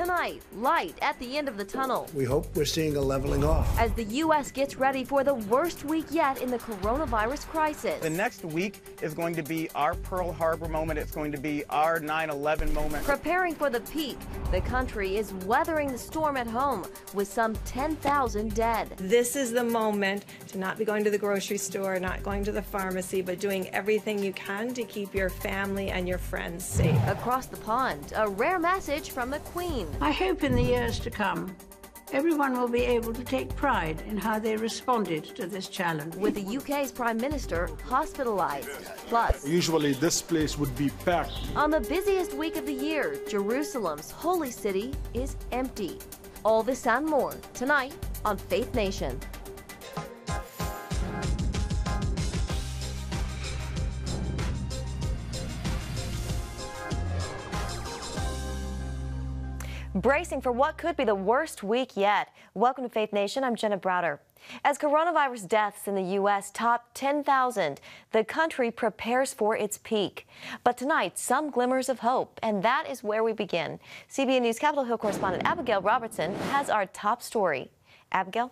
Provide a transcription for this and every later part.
Tonight, light at the end of the tunnel. We hope we're seeing a leveling off. As the U.S. gets ready for the worst week yet in the coronavirus crisis. The next week is going to be our Pearl Harbor moment. It's going to be our 9/11 moment. Preparing for the peak, the country is weathering the storm at home with some 10,000 dead. This is the moment to not be going to the grocery store, not going to the pharmacy, but doing everything you can to keep your family and your friends safe. Across the pond, a rare message from the Queen. I hope in the years to come, everyone will be able to take pride in how they responded to this challenge. With the UK's Prime Minister hospitalized. Plus, usually this place would be packed. On the busiest week of the year, Jerusalem's holy city is empty. All this and more tonight on Faith Nation. Bracing for what could be the worst week yet. Welcome to Faith Nation. I'm Jenna Browder. As coronavirus deaths in the U.S. top 10,000, the country prepares for its peak. But tonight, some glimmers of hope, and that is where we begin. CBN News Capitol Hill correspondent Abigail Robertson has our top story. Abigail?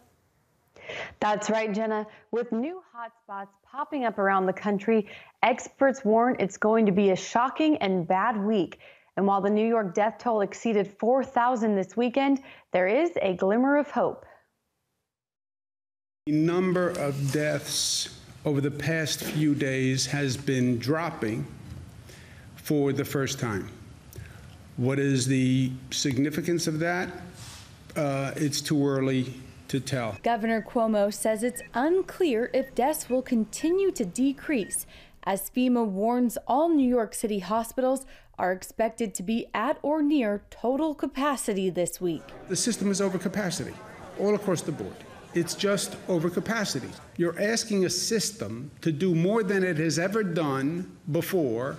That's right, Jenna. With new hotspots popping up around the country, experts warn it's going to be a shocking and bad week. And while the New York death toll exceeded 4,000 this weekend, there is a glimmer of hope. The number of deaths over the past few days has been dropping for the first time. What is the significance of that? It's too early to tell. Governor Cuomo says it's unclear if deaths will continue to decrease, as FEMA warns all New York City hospitals are expected to be at or near total capacity this week. The system is over capacity all across the board. It's just over capacity. You're asking a system to do more than it has ever done before,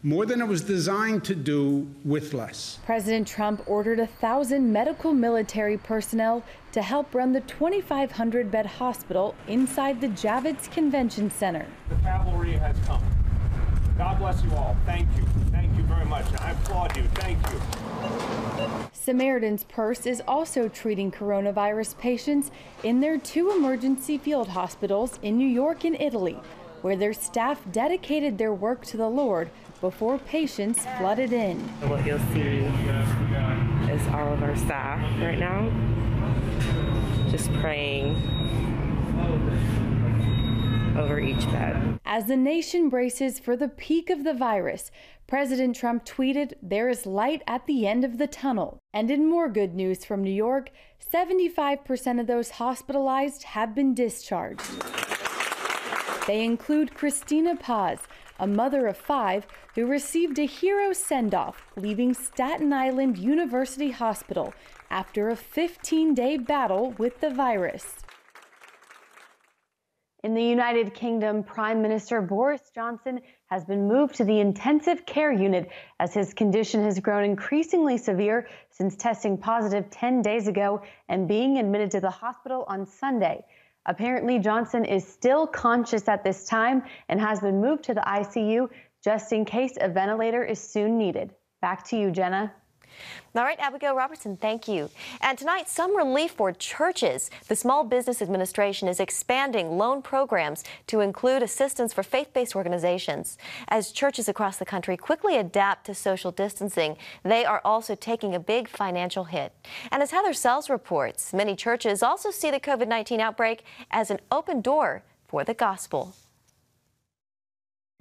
more than it was designed to do with less. President Trump ordered 1,000 medical military personnel to help run the 2,500-bed hospital inside the Javits Convention Center. The cavalry has come. God bless you all. Thank you. Thank you very much. I applaud you. Thank you. Samaritan's Purse is also treating coronavirus patients in their 2 emergency field hospitals in New York and Italy, where their staff dedicated their work to the Lord before patients flooded in. What you'll see is all of our staff right now just praying over each bed. As the nation braces for the peak of the virus, President Trump tweeted, "There is light at the end of the tunnel." And in more good news from New York, 75% of those hospitalized have been discharged. They include Christina Paz, a mother of 5 who received a hero send-off, leaving Staten Island University Hospital after a 15-day battle with the virus. In the United Kingdom, Prime Minister Boris Johnson has been moved to the intensive care unit as his condition has grown increasingly severe since testing positive 10 days ago and being admitted to the hospital on Sunday. Apparently, Johnson is still conscious at this time and has been moved to the ICU just in case a ventilator is soon needed. Back to you, Jenna. All right, Abigail Robertson, thank you. And tonight, some relief for churches. The Small Business Administration is expanding loan programs to include assistance for faith-based organizations. As churches across the country quickly adapt to social distancing, they are also taking a big financial hit. And as Heather Sells reports, many churches also see the COVID-19 outbreak as an open door for the gospel.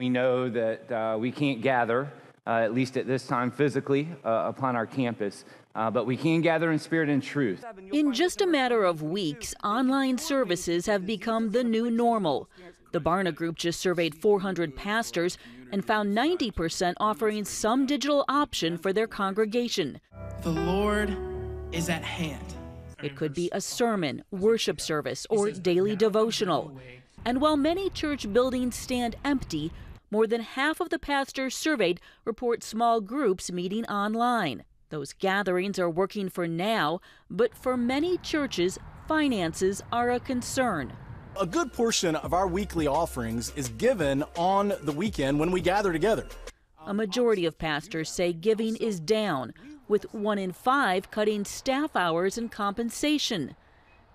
We know that we can't gather, at least at this time, physically upon our campus, but we can gather in spirit and truth. In just a matter of weeks, online services have become the new normal. The Barna Group just surveyed 400 pastors and found 90% offering some digital option for their congregation. The Lord is at hand. It could be a sermon, worship service, or daily devotional. And while many church buildings stand empty, more than half of the pastors surveyed report small groups meeting online. Those gatherings are working for now, but for many churches, finances are a concern. A good portion of our weekly offerings is given on the weekend when we gather together. A majority of pastors say giving is down, with 1 in 5 cutting staff hours and compensation.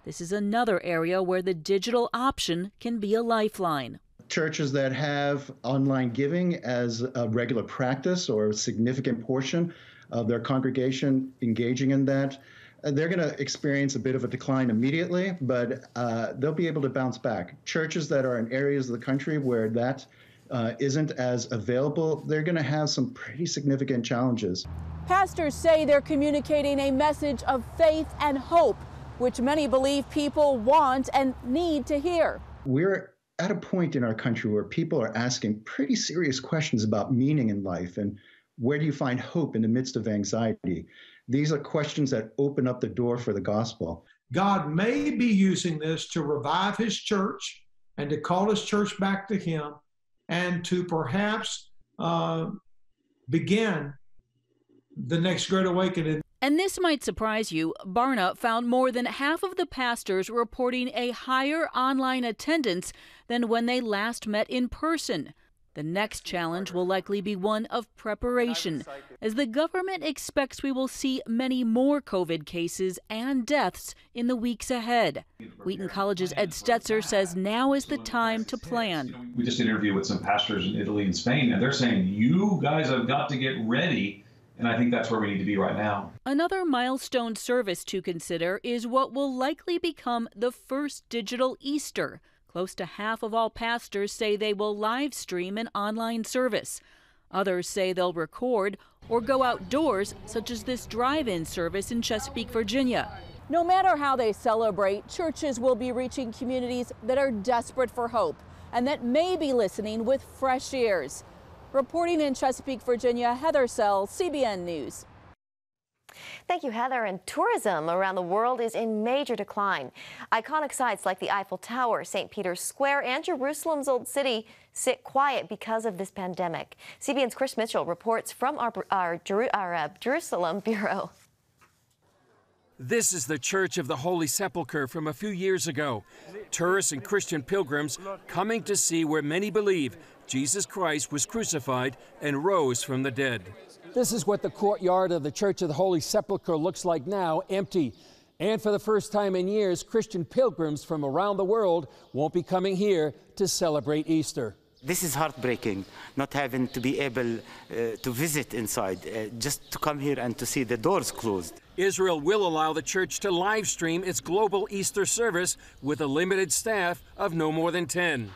This is another area where the digital option can be a lifeline. Churches that have online giving as a regular practice or a significant portion of their congregation engaging in that, they're going to experience a bit of a decline immediately, but they'll be able to bounce back. Churches that are in areas of the country where that isn't as available, they're going to have some pretty significant challenges. Pastors say they're communicating a message of faith and hope, which many believe people want and need to hear. We're at a point in our country where people are asking pretty serious questions about meaning in life and where do you find hope in the midst of anxiety. These are questions that open up the door for the gospel. God may be using this to revive his church and to call his church back to him and to perhaps begin the next great awakening. And this might surprise you. Barna found more than half of the pastors reporting a higher online attendance than when they last met in person. The next challenge will likely be one of preparation, as the government expects we will see many more COVID cases and deaths in the weeks ahead. Wheaton College's Ed Stetzer says now is the time to plan. We just interviewed with some pastors in Italy and Spain, and they're saying, you guys have got to get ready. And I think that's where we need to be right now. Another milestone service to consider is what will likely become the first digital Easter. Close to half of all pastors say they will live stream an online service. Others say they'll record or go outdoors, such as this drive-in service in Chesapeake, Virginia. No matter how they celebrate, churches will be reaching communities that are desperate for hope and that may be listening with fresh ears. Reporting in Chesapeake, Virginia, Heather Sells, CBN News. Thank you, Heather. And tourism around the world is in major decline. Iconic sites like the Eiffel Tower, St. Peter's Square, and Jerusalem's Old City sit quiet because of this pandemic. CBN's Chris Mitchell reports from our Jerusalem bureau. This is the Church of the Holy Sepulchre from a few years ago. Tourists and Christian pilgrims coming to see where many believe Jesus Christ was crucified and rose from the dead. This is what the courtyard of the Church of the Holy Sepulchre looks like now, empty. And for the first time in years, Christian pilgrims from around the world won't be coming here to celebrate Easter. This is heartbreaking, not having to be able to visit inside, just to come here and to see the doors closed. Israel will allow the church to live stream its global Easter service with a limited staff of no more than 10.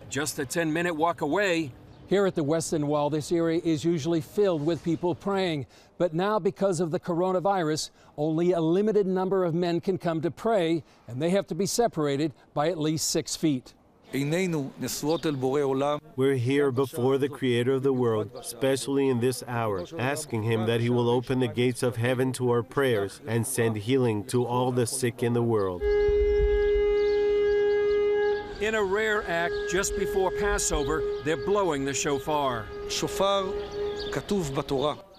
Just a 10-minute walk away. Here at the Western Wall, this area is usually filled with people praying. But now, because of the coronavirus, only a limited number of men can come to pray, and they have to be separated by at least 6 feet. We're here before the Creator of the world, especially in this hour, asking Him that He will open the gates of heaven to our prayers and send healing to all the sick in the world. In a rare act, just before Passover, they're blowing the shofar.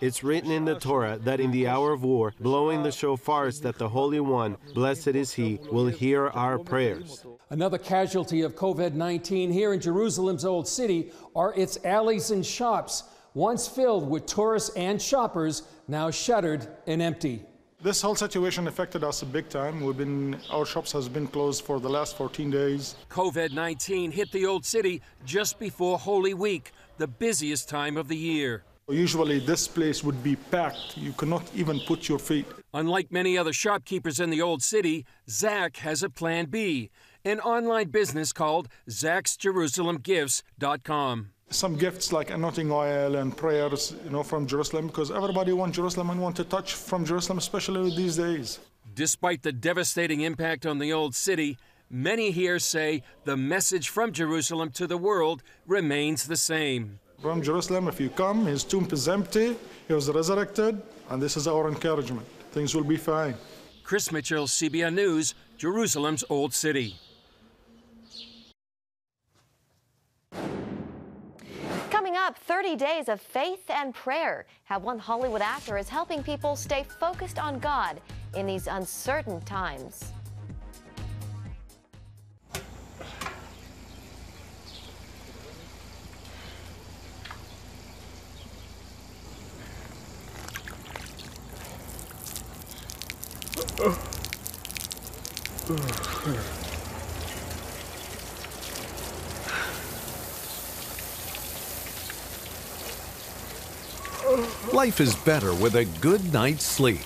It's written in the Torah that in the hour of war, blowing the shofars, that the Holy One, blessed is He, will hear our prayers. Another casualty of COVID-19 here in Jerusalem's Old City are its alleys and shops, once filled with tourists and shoppers, now shuttered and empty. This whole situation affected us big time. Our shops has been closed for the last 14 days. COVID-19 hit the Old City just before Holy Week, the busiest time of the year. Usually this place would be packed. You cannot even put your feet. Unlike many other shopkeepers in the Old City, Zach has a plan B, an online business called Zach'sJerusalemGifts.com. Some gifts like anointing oil and prayers, from Jerusalem, because everybody wants Jerusalem and want to touch from Jerusalem, especially these days. Despite the devastating impact on the Old City, many here say the message from Jerusalem to the world remains the same. From Jerusalem, if you come, his tomb is empty, he was resurrected, and this is our encouragement. Things will be fine. Chris Mitchell, CBN News, Jerusalem's Old City. Coming up, 30 days of faith and prayer. How one Hollywood actor is helping people stay focused on God in these uncertain times. Life is better with a good night's sleep.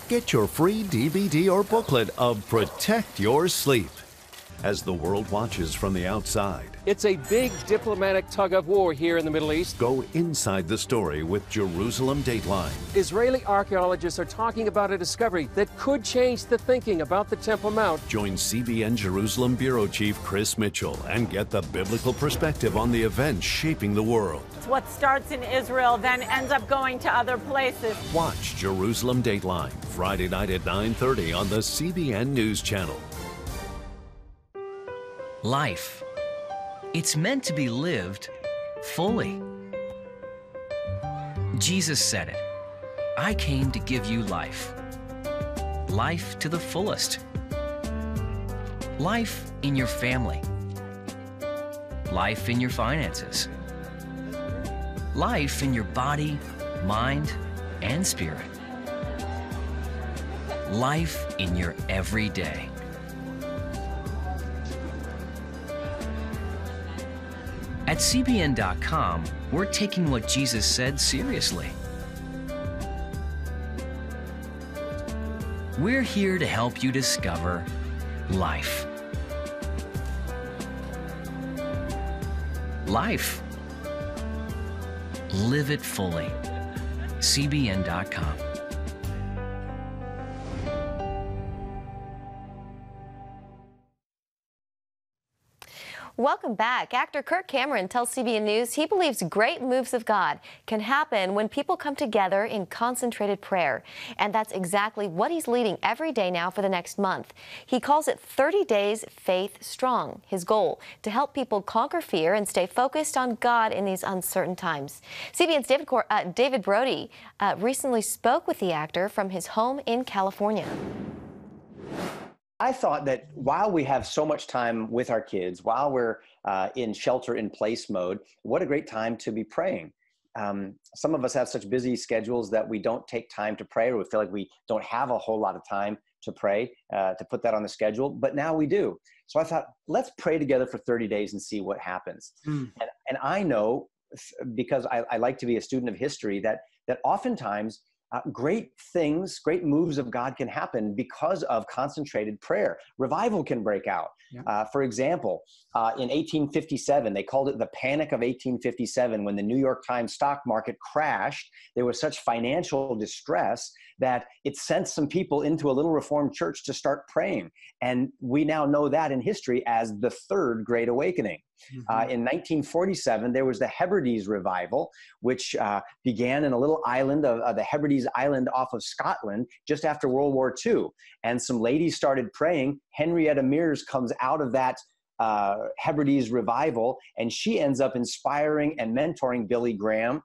Get your free DVD or booklet of Protect Your Sleep as the world watches from the outside. It's a big diplomatic tug of war here in the Middle East. Go inside the story with Jerusalem Dateline. Israeli archaeologists are talking about a discovery that could change the thinking about the Temple Mount. Join CBN Jerusalem Bureau Chief Chris Mitchell and get the biblical perspective on the events shaping the world. What starts in Israel then ends up going to other places. Watch Jerusalem Dateline Friday night at 9:30 on the CBN News Channel. Life. It's meant to be lived fully. Jesus said it. I came to give you life. Life to the fullest. Life in your family. Life in your finances. Life in your body, mind, and spirit. Life in your everyday. At CBN.com, we're taking what Jesus said seriously. We're here to help you discover life. Life. Live it fully. CBN.com. Welcome back. Actor Kirk Cameron tells CBN News he believes great moves of God can happen when people come together in concentrated prayer. And that's exactly what he's leading every day now for the next month. He calls it 30 Days Faith Strong, his goal to help people conquer fear and stay focused on God in these uncertain times. CBN's David Brody recently spoke with the actor from his home in California. I thought that while we have so much time with our kids, while we're in shelter-in-place mode, what a great time to be praying. Some of us have such busy schedules that we don't take time to pray, or we feel like we don't have a whole lot of time to pray, to put that on the schedule, but now we do. So I thought, let's pray together for 30 days and see what happens. And I know, because I like to be a student of history, that oftentimes great things, great moves of God can happen because of concentrated prayer. Revival can break out. For example, in 1857, they called it the Panic of 1857, when the New York Times stock market crashed. There was such financial distress that it sent some people into a little Reformed church to start praying. And we now know that in history as the Third Great Awakening. In 1947, there was the Hebrides revival, which began in a little island of the Hebrides Island off of Scotland just after World War II. And some ladies started praying. Henrietta Mears comes out of that Hebrides revival, and she ends up inspiring and mentoring Billy Graham,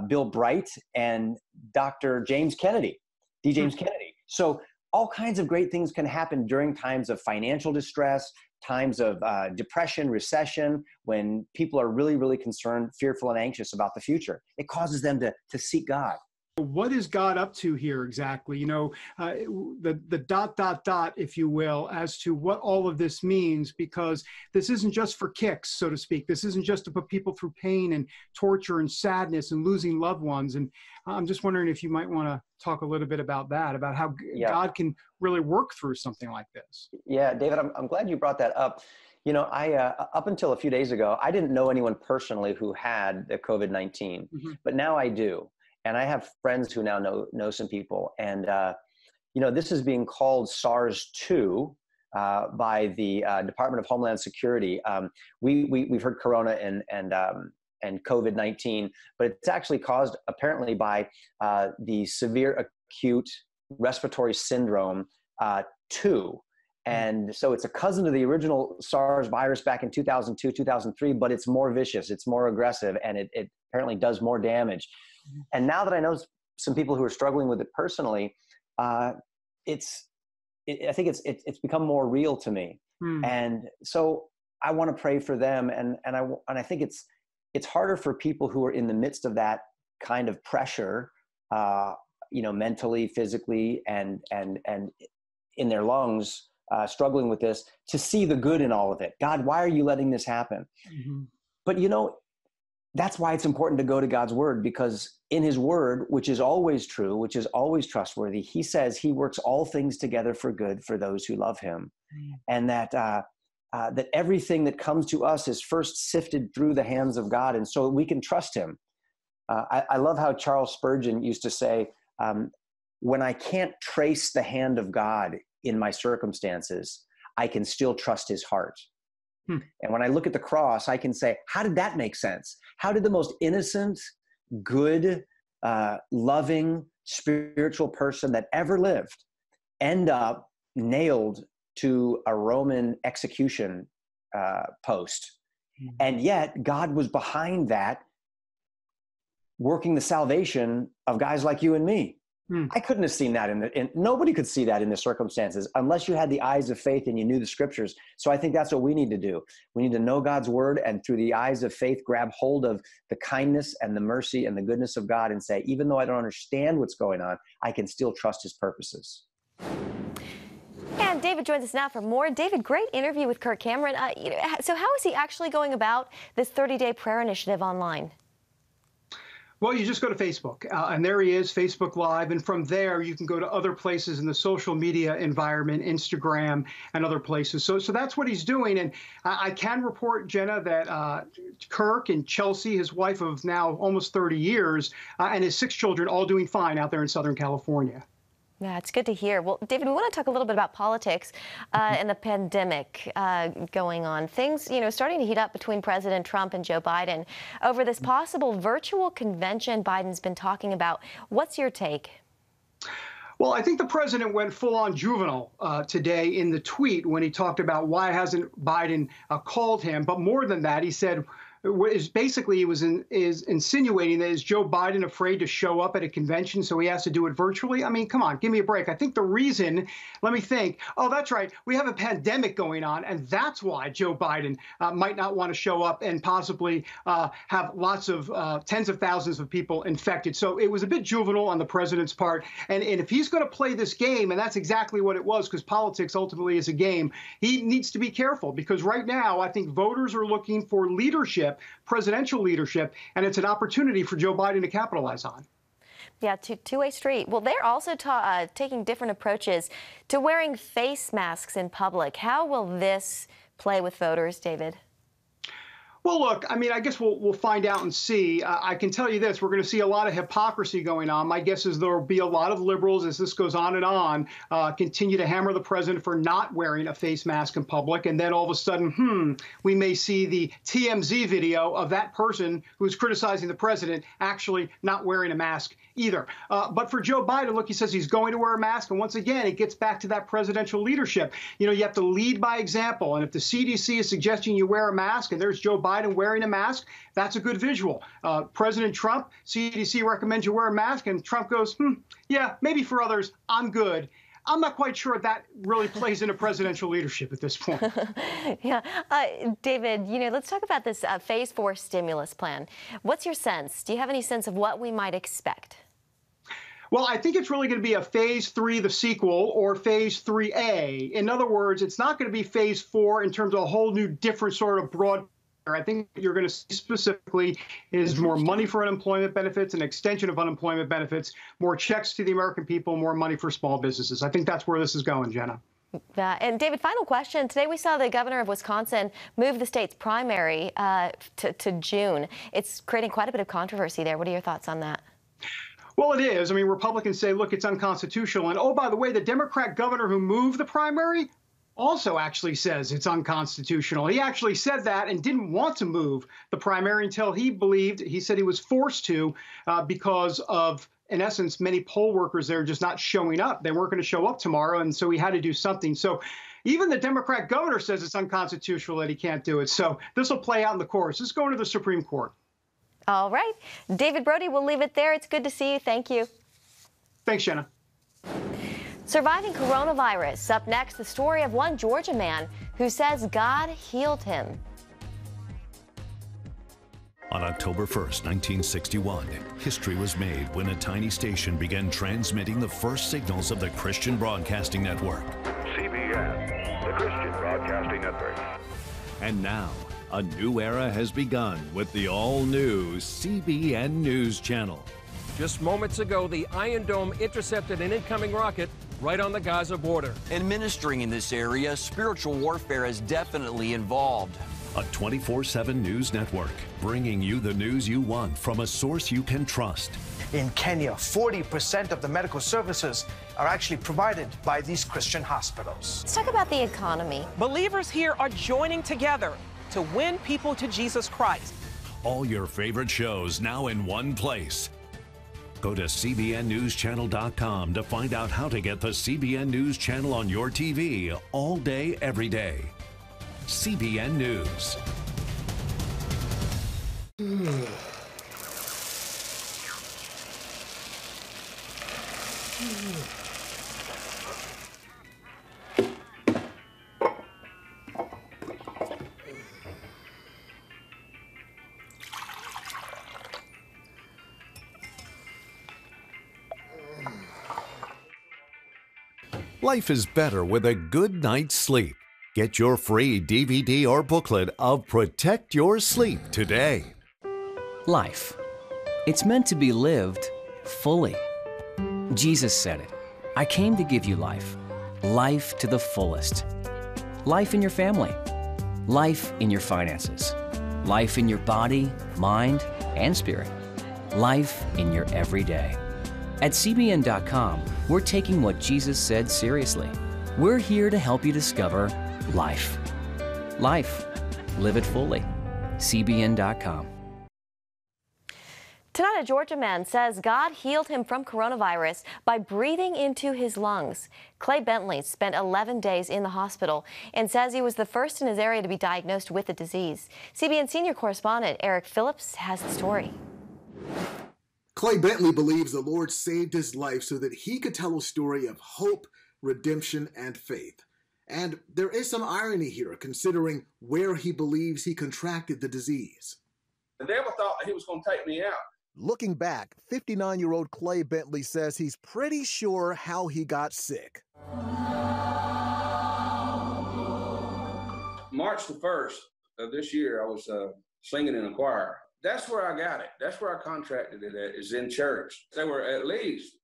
Bill Bright, and Dr. James Kennedy, D. James Kennedy. So all kinds of great things can happen during times of financial distress, times of depression, recession, when people are really, really concerned, fearful, and anxious about the future. It causes them to seek God. What is God up to here exactly? You know, the ... if you will, as to what all of this means, because this isn't just for kicks, so to speak. This isn't just to put people through pain and torture and sadness and losing loved ones. And I'm just wondering if you might want to talk a little bit about that, about how God can really work through something like this. Yeah, David, I'm glad you brought that up. You know, I up until a few days ago, I didn't know anyone personally who had the COVID-19, but now I do. And I have friends who now know some people. And, you know, this is being called SARS-2 by the Department of Homeland Security. We've heard Corona and COVID-19, but it's actually caused apparently by the severe acute respiratory syndrome 2. And so it's a cousin of the original SARS virus back in 2002, 2003, but it's more vicious, it's more aggressive, and it apparently does more damage. And now that I know some people who are struggling with it personally, I think it's become more real to me. And so I want to pray for them. And I think it's harder for people who are in the midst of that kind of pressure mentally, physically, and in their lungs, struggling with this, to see the good in all of it. God, why are you letting this happen? Mm-hmm. But that's why it's important to go to God's word, because in his word, which is always true, which is always trustworthy, he says he works all things together for good for those who love him. And that everything that comes to us is first sifted through the hands of God, and so we can trust him. I love how Charles Spurgeon used to say, when I can't trace the hand of God in my circumstances, I can still trust his heart. And when I look at the cross, I can say, how did that make sense? How did the most innocent, good, loving, spiritual person that ever lived end up nailed to a Roman execution post? And yet God was behind that, working the salvation of guys like you and me. I couldn't have seen that nobody could see that in the circumstances unless you had the eyes of faith and you knew the scriptures. So I think that's what we need to do. We need to know God's word, and through the eyes of faith, grab hold of the kindness and the mercy and the goodness of God and say, even though I don't understand what's going on, I can still trust his purposes. And David joins us now for more. David, great interview with Kirk Cameron. So how is he actually going about this 30-day prayer initiative online? Well, you just go to Facebook, and there he is, Facebook Live. And from there, you can go to other places in the social media environment, Instagram and other places. So that's what he's doing. And I can report, Jenna, that Kirk and Chelsea, his wife of now almost 30 years, and his 6 children, all doing fine out there in Southern California. Yeah, it's good to hear. Well, David, we want to talk a little bit about politics and the pandemic going on. Things, starting to heat up between President Trump and Joe Biden over this possible virtual convention Biden's been talking about. What's your take? Well, I think the president went full-on juvenile today in the tweet when he talked about why hasn't Biden called him. But more than that, he said, basically he was insinuating that is Joe Biden afraid to show up at a convention, so he has to do it virtually? I mean, come on, give me a break. I think the reason, let me think, oh, that's right, we have a pandemic going on, and that's why Joe Biden might not want to show up and possibly have lots of tens of thousands of people infected. So it was a bit juvenile on the president's part. And if he's going to play this game, and that's exactly what it was, because politics ultimately is a game, he needs to be careful, because right now I think voters are looking for leadership, presidential leadership, and it's an opportunity for Joe Biden to capitalize on. Yeah, two-way street. Well, they're also taking different approaches to wearing face masks in public. How will this play with voters, David? Well, look, I mean, I guess we'll find out and see. I can tell you this, we're going to see a lot of hypocrisy going on. My guess is there will be a lot of liberals, as this goes on and on, continue to hammer the president for not wearing a face mask in public. And then all of a sudden, we may see the TMZ video of that person who's criticizing the president actually not wearing a mask either. But for Joe Biden, look, he says he's going to wear a mask. And once again, it gets back to that presidential leadership. You have to lead by example. And if the CDC is suggesting you wear a mask and there's Joe Biden wearing a mask, that's a good visual. President Trump, CDC recommends you wear a mask, and Trump goes, yeah, maybe for others, I'm good. I'm not quite sure that really plays into presidential leadership at this point. Yeah. David, let's talk about this Phase 4 stimulus plan. What's your sense? Do you have any sense of what we might expect? Well, I think it's really going to be a Phase 3, the sequel, or Phase 3A. In other words, it's not going to be Phase 4 in terms of a whole new different sort of broad. I think what you're going to see specifically is more money for unemployment benefits, an extension of unemployment benefits, more checks to the American people, more money for small businesses. I think that's where this is going, Jenna. And David, final question. Today we saw the governor of Wisconsin move the state's primary to June. It's creating quite a bit of controversy there. What are your thoughts on that? Well, it is. I mean, Republicans say, look, it's unconstitutional. And, oh, by the way, the Democrat governor who moved the primary also actually says it's unconstitutional. He actually said that and didn't want to move the primary until he said he was forced to because of, in essence, many poll workers there just not showing up. They weren't going to show up tomorrow, and so he had to do something. So even the Democrat governor says it's unconstitutional that he can't do it. So this will play out in the courts. This is going to the Supreme Court. All right. David Brody, we'll leave it there. It's good to see you. Thank you. Thanks, Jenna. Surviving coronavirus. Up next, the story of one Georgia man who says God healed him. On October 1st, 1961, history was made when a tiny station began transmitting the first signals of the Christian Broadcasting Network. CBN, the Christian Broadcasting Network. And now, a new era has begun with the all-new CBN News Channel. Just moments ago, the Iron Dome intercepted an incoming rocket right on the Gaza border. Administering in this area, spiritual warfare is definitely involved. A 24/7 news network, bringing you the news you want from a source you can trust. In Kenya, 40% of the medical services are actually provided by these Christian hospitals. Let's talk about the economy. Believers here are joining together to win people to Jesus Christ. All your favorite shows now in one place. Go to cbnnewschannel.com to find out how to get the CBN News Channel on your TV all day, every day. CBN News. Life is better with a good night's sleep. Get your free DVD or booklet of Protect Your Sleep today. Life. It's meant to be lived fully. Jesus said it. I came to give you life. Life to the fullest. Life in your family. Life in your finances. Life in your body, mind, and spirit. Life in your everyday. At CBN.com, we're taking what Jesus said seriously. We're here to help you discover life. Life. Live it fully. CBN.com. Tonight, a Georgia man says God healed him from coronavirus by breathing into his lungs. Clay Bentley spent 11 days in the hospital and says he was the first in his area to be diagnosed with the disease. CBN senior correspondent Eric Phillips has the story. Clay Bentley believes the Lord saved his life so that he could tell a story of hope, redemption, and faith. And there is some irony here, considering where he believes he contracted the disease. The devil thought that he was going to take me out. Looking back, 59-year-old Clay Bentley says he's pretty sure how he got sick. March the 1st of this year, I was singing in a choir. That's where I got it. That's where I contracted it at, is in church. There were at least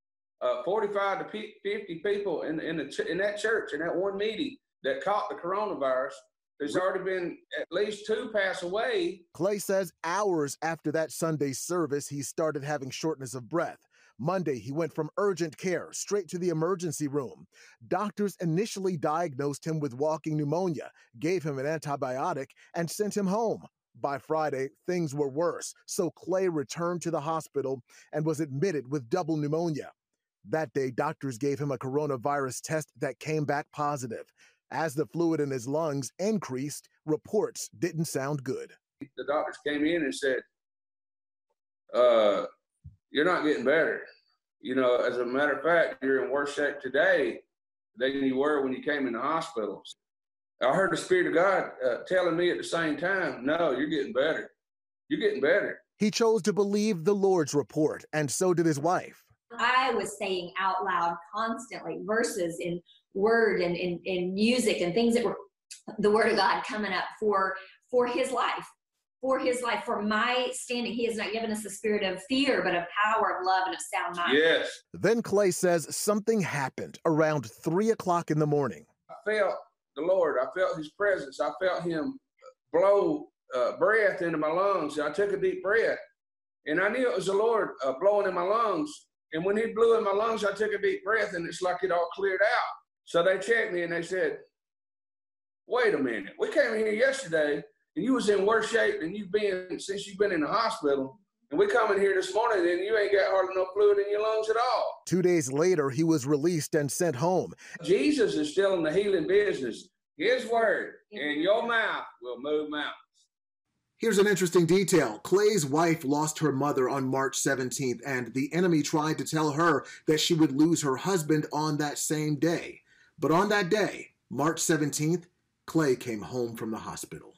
45 to 50 people in that church, in that one meeting, that caught the coronavirus. There's already been at least 2 pass away. Clay says hours after that Sunday service, he started having shortness of breath. Monday, he went from urgent care straight to the emergency room. Doctors initially diagnosed him with walking pneumonia, gave him an antibiotic, and sent him home. By Friday, things were worse, so Clay returned to the hospital and was admitted with double pneumonia. That day, doctors gave him a coronavirus test that came back positive. As the fluid in his lungs increased, reports didn't sound good. The doctors came in and said, you're not getting better. You know, as a matter of fact, you're in worse shape today than you were when you came in the hospital. I heard the Spirit of God telling me at the same time, no, you're getting better. You're getting better. He chose to believe the Lord's report, and so did his wife. I was saying out loud constantly verses in word and in music and things that were the Word of God coming up for his life, for my standing. He has not given us the spirit of fear, but of power, of love, and of sound mind. Yes. Then Clay says something happened around 3 o'clock in the morning. I felt the Lord. I felt his presence. I felt him blow breath into my lungs. I took a deep breath, and I knew it was the Lord blowing in my lungs. And when he blew in my lungs, I took a deep breath, and it's like it all cleared out. So they checked me, and they said, wait a minute. We came here yesterday, and you was in worse shape than you've been since you've been in the hospital. And we come in here this morning, and you ain't got hardly no fluid in your lungs at all. 2 days later, he was released and sent home. Jesus is still in the healing business. His word in your mouth will move mountains. Here's an interesting detail. Clay's wife lost her mother on March 17th, and the enemy tried to tell her that she would lose her husband on that same day. But on that day, March 17th, Clay came home from the hospital.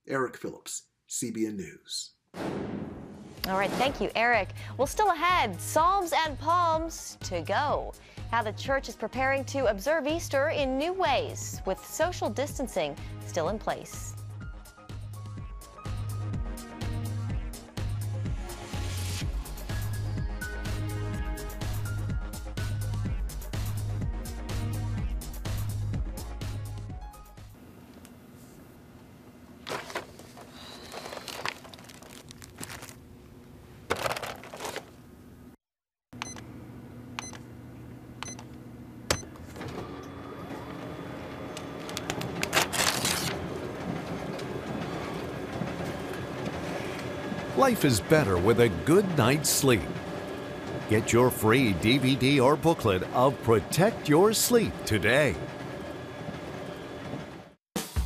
Eric Phillips, CBN News. All right, thank you, Eric. Well, still ahead, Psalms and Palms to go. How the church is preparing to observe Easter in new ways with social distancing still in place. Life is better with a good night's sleep. Get your free DVD or booklet of Protect Your Sleep today.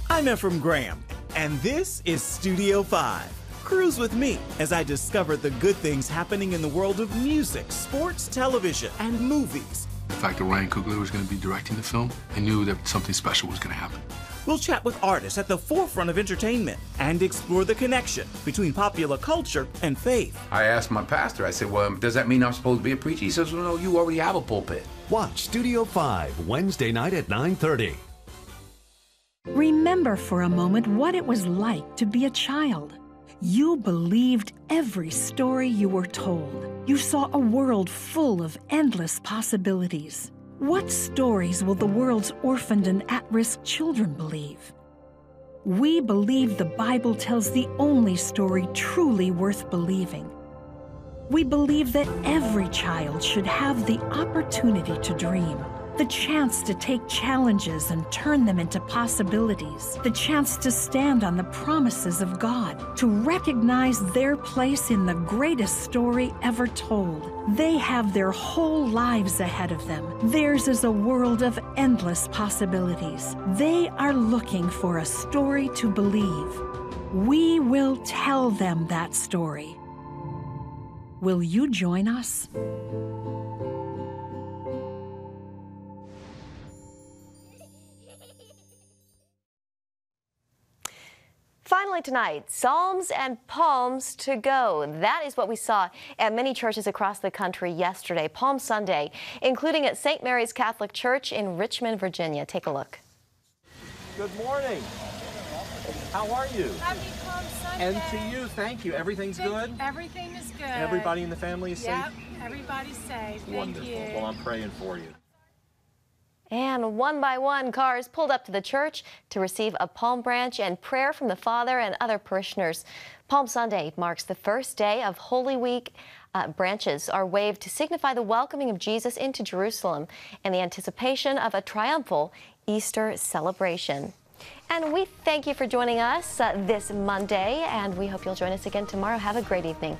I'm Ephraim Graham, and this is Studio 5. Cruise with me as I discover the good things happening in the world of music, sports, television, and movies. The fact that Ryan Coogler was going to be directing the film, I knew that something special was going to happen. We'll chat with artists at the forefront of entertainment and explore the connection between popular culture and faith. I asked my pastor, I said, well, does that mean I'm supposed to be a preacher? He says, well, no, you already have a pulpit. Watch Studio 5 Wednesday night at 9:30. Remember for a moment what it was like to be a child. You believed every story you were told. You saw a world full of endless possibilities. What stories will the world's orphaned and at-risk children believe? We believe the Bible tells the only story truly worth believing. We believe that every child should have the opportunity to dream, the chance to take challenges and turn them into possibilities, the chance to stand on the promises of God, to recognize their place in the greatest story ever told. They have their whole lives ahead of them. Theirs is a world of endless possibilities. They are looking for a story to believe. We will tell them that story. Will you join us? Finally tonight, Psalms and Palms to go. That is what we saw at many churches across the country yesterday, Palm Sunday, including at St. Mary's Catholic Church in Richmond, Virginia. Take a look. Good morning. How are you? Happy Palm Sunday. And to you, thank you. Everything's good? Everything is good. Everybody in the family is safe? Yep, everybody's safe. Wonderful. Thank you. Well, I'm praying for you. And one by one, cars pulled up to the church to receive a palm branch and prayer from the Father and other parishioners. Palm Sunday marks the first day of Holy Week. Branches are waved to signify the welcoming of Jesus into Jerusalem and the anticipation of a triumphal Easter celebration. And we thank you for joining us this Monday, and we hope you'll join us again tomorrow. Have a great evening.